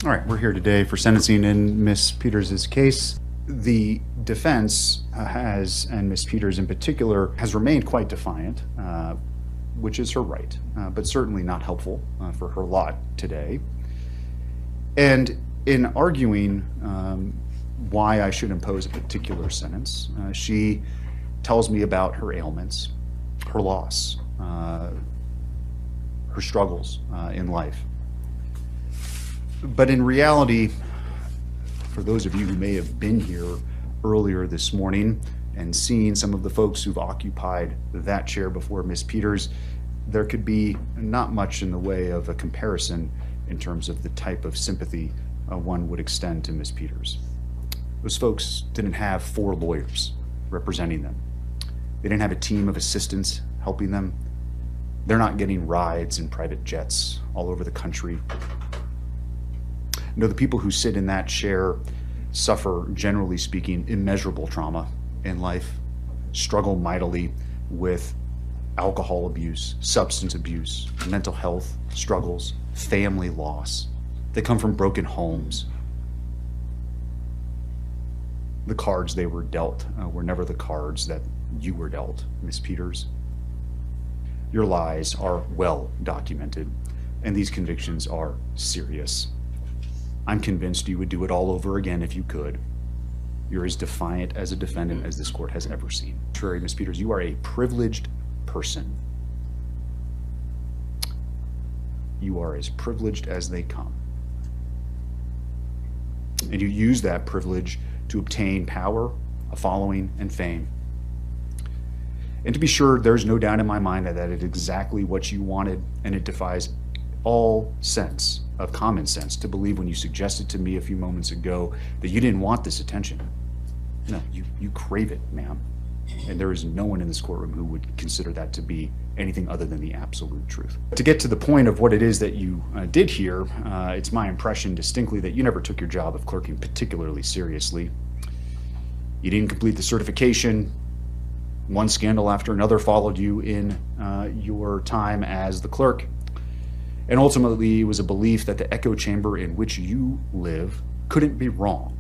All right, we're here today for sentencing in Ms. Peters' case. The defense has, and Ms. Peters in particular, has remained quite defiant, which is her right, but certainly not helpful for her lot today. And in arguing why I should impose a particular sentence, she tells me about her ailments, her loss, her struggles in life. But in reality, for those of you who may have been here earlier this morning and seen some of the folks who've occupied that chair before Ms. Peters, there could be not much in the way of a comparison in terms of the type of sympathy one would extend to Ms. Peters. Those folks didn't have 4 lawyers representing them. They didn't have a team of assistants helping them. They're not getting rides in private jets all over the country. No, the people who sit in that chair suffer, generally speaking, immeasurable trauma in life, struggle mightily with alcohol abuse, substance abuse, mental health struggles, family loss. They come from broken homes. The cards they were dealt were never the cards that you were dealt, Ms. Peters. Your lies are well documented, and these convictions are serious. I'm convinced you would do it all over again if you could. You're as defiant as a defendant as this court has ever seen. Contrary, Ms. Peters, you are a privileged person. You are as privileged as they come. And you use that privilege to obtain power, a following, and fame. And to be sure, there's no doubt in my mind that that is exactly what you wanted, and it defies all sense of common sense to believe when you suggested to me a few moments ago that you didn't want this attention. No, you crave it, ma'am. And there is no one in this courtroom who would consider that to be anything other than the absolute truth. To get to the point of what it is that you did here, it's my impression distinctly that you never took your job of clerking particularly seriously. You didn't complete the certification. One scandal after another followed you in your time as the clerk. And ultimately, it was a belief that the echo chamber in which you live couldn't be wrong,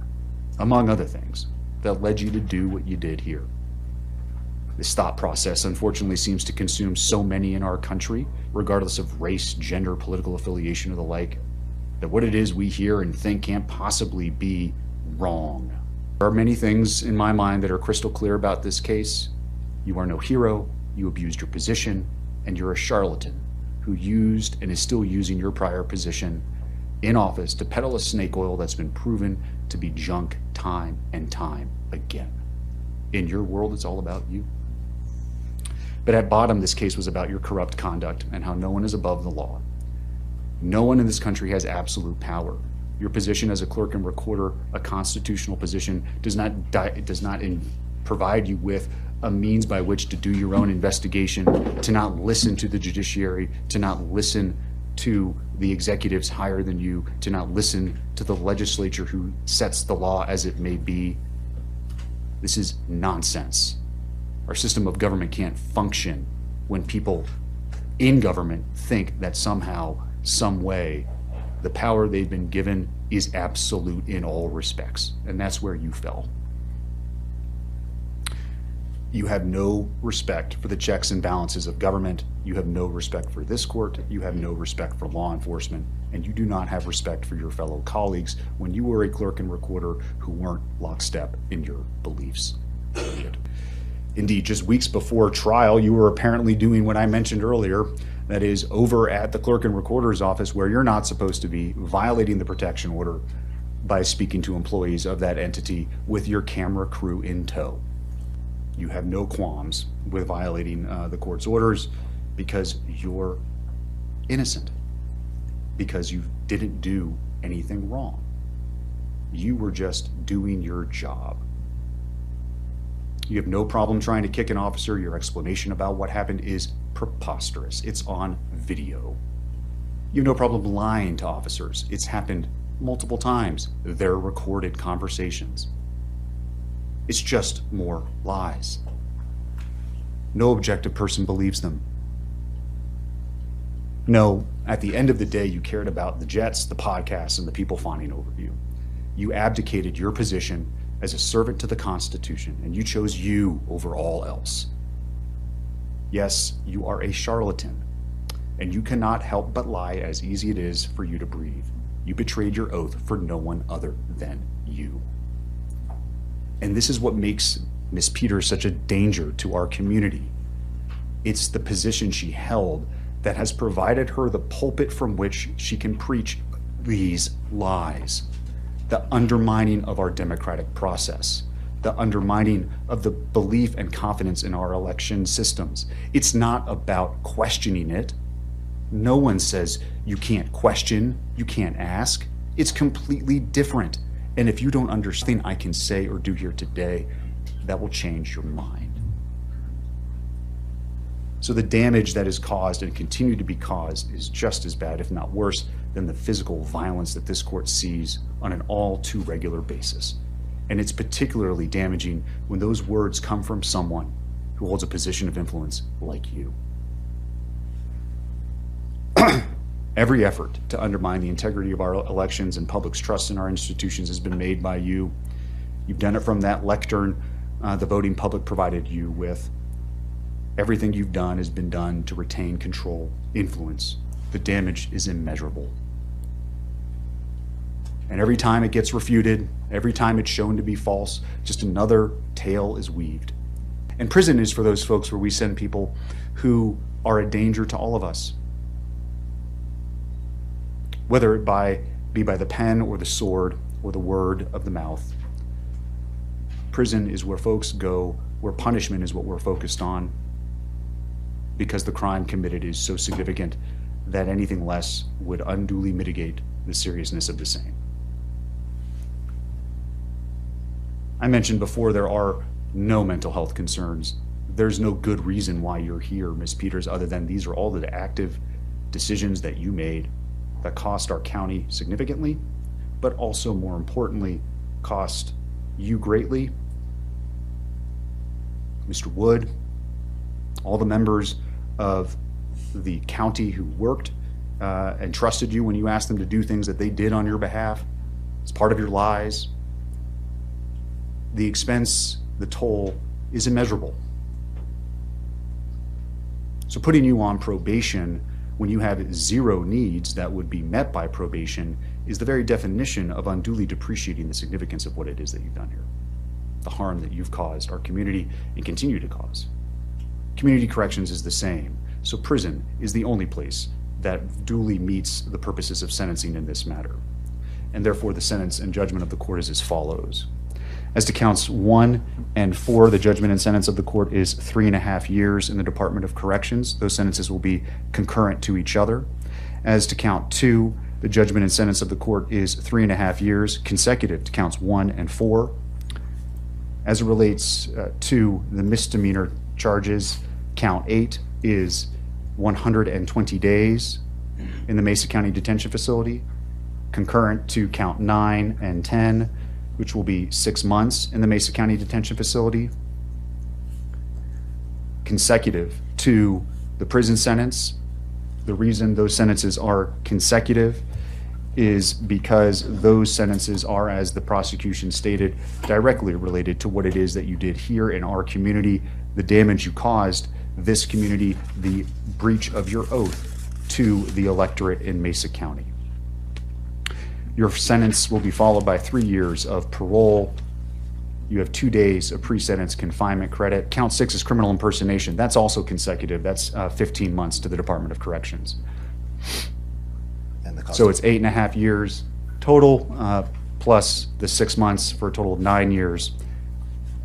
among other things, that led you to do what you did here. This thought process, unfortunately, seems to consume so many in our country, regardless of race, gender, political affiliation, or the like, that what it is we hear and think can't possibly be wrong. There are many things in my mind that are crystal clear about this case. You are no hero, you abused your position, and you're a charlatan who used and is still using your prior position in office to peddle a snake oil that's been proven to be junk time and time again. In your world, it's all about you. But at bottom, this case was about your corrupt conduct and how no one is above the law. No one in this country has absolute power. Your position as a clerk and recorder, a constitutional position, does not provide you with a means by which to do your own investigation, to not listen to the judiciary, to not listen to the executives higher than you, to not listen to the legislature who sets the law as it may be. This is nonsense. Our system of government can't function when people in government think that somehow, some way, the power they've been given is absolute in all respects. And that's where you fell. You have no respect for the checks and balances of government. You have no respect for this court. You have no respect for law enforcement. And you do not have respect for your fellow colleagues when you were a clerk and recorder who weren't lockstep in your beliefs. Period. Indeed, just weeks before trial, you were apparently doing what I mentioned earlier, that is, over at the clerk and recorder's office where you're not supposed to be, violating the protection order by speaking to employees of that entity with your camera crew in tow. You have no qualms with violating the court's orders because you're innocent, because you didn't do anything wrong. You were just doing your job. You have no problem trying to kick an officer. Your explanation about what happened is preposterous. It's on video. You have no problem lying to officers. It's happened multiple times. They're recorded conversations. It's just more lies. No objective person believes them. No, at the end of the day, you cared about the jets, the podcasts, and the people fawning over you. You abdicated your position as a servant to the Constitution, and you chose you over all else. Yes, you are a charlatan, and you cannot help but lie as easy it is for you to breathe. You betrayed your oath for no one other than you. And this is what makes Miss Peters such a danger to our community. It's the position she held that has provided her the pulpit from which she can preach these lies. The undermining of our democratic process, the undermining of the belief and confidence in our election systems. It's not about questioning it. No one says you can't question, you can't ask. It's completely different. And if you don't understand I can say or do here today, that will change your mind. So the damage that is caused and continue to be caused is just as bad, if not worse, than the physical violence that this court sees on an all too regular basis. And it's particularly damaging when those words come from someone who holds a position of influence like you. Every effort to undermine the integrity of our elections and public's trust in our institutions has been made by you. You've done it from that lectern the voting public provided you with. Everything you've done has been done to retain control, influence. The damage is immeasurable. And every time it gets refuted, every time it's shown to be false, just another tale is weaved. And prison is for those folks where we send people who are a danger to all of us. Whether it be by the pen or the sword or the word of the mouth. Prison is where folks go, where punishment is what we're focused on, because the crime committed is so significant that anything less would unduly mitigate the seriousness of the same. I mentioned before there are no mental health concerns. There's no good reason why you're here, Ms. Peters, other than these are all the active decisions that you made that cost our county significantly, but also more importantly, cost you greatly, Mr. Wood, all the members of the county who worked and trusted you when you asked them to do things that they did on your behalf as part of your lies. The expense, the toll is immeasurable. So putting you on probation when you have zero needs that would be met by probation is the very definition of unduly depreciating the significance of what it is that you've done here, the harm that you've caused our community and continue to cause. Community corrections is the same, so prison is the only place that duly meets the purposes of sentencing in this matter. And therefore the sentence and judgment of the court is as follows. As to counts 1 and 4, the judgment and sentence of the court is 3.5 years in the Department of Corrections. Those sentences will be concurrent to each other. As to count 2, the judgment and sentence of the court is 3.5 years consecutive to counts 1 and 4. As it relates to the misdemeanor charges, count 8 is 120 days in the Mesa County Detention Facility, concurrent to count 9 and 10, which will be 6 months in the Mesa County Detention Facility, consecutive to the prison sentence. The reason those sentences are consecutive is because those sentences are, as the prosecution stated, directly related to what it is that you did here in our community, the damage you caused this community, the breach of your oath to the electorate in Mesa County. Your sentence will be followed by 3 years of parole. You have 2 days of pre-sentence confinement credit. Count 6 is criminal impersonation. That's also consecutive. That's 15 months to the Department of Corrections. And so it's 8.5 years total, plus the 6 months for a total of 9 years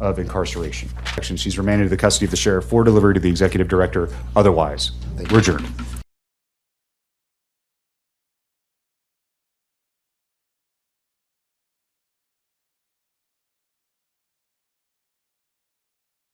of incarceration. She's remanded to the custody of the sheriff for delivery to the executive director. Otherwise, we're adjourned.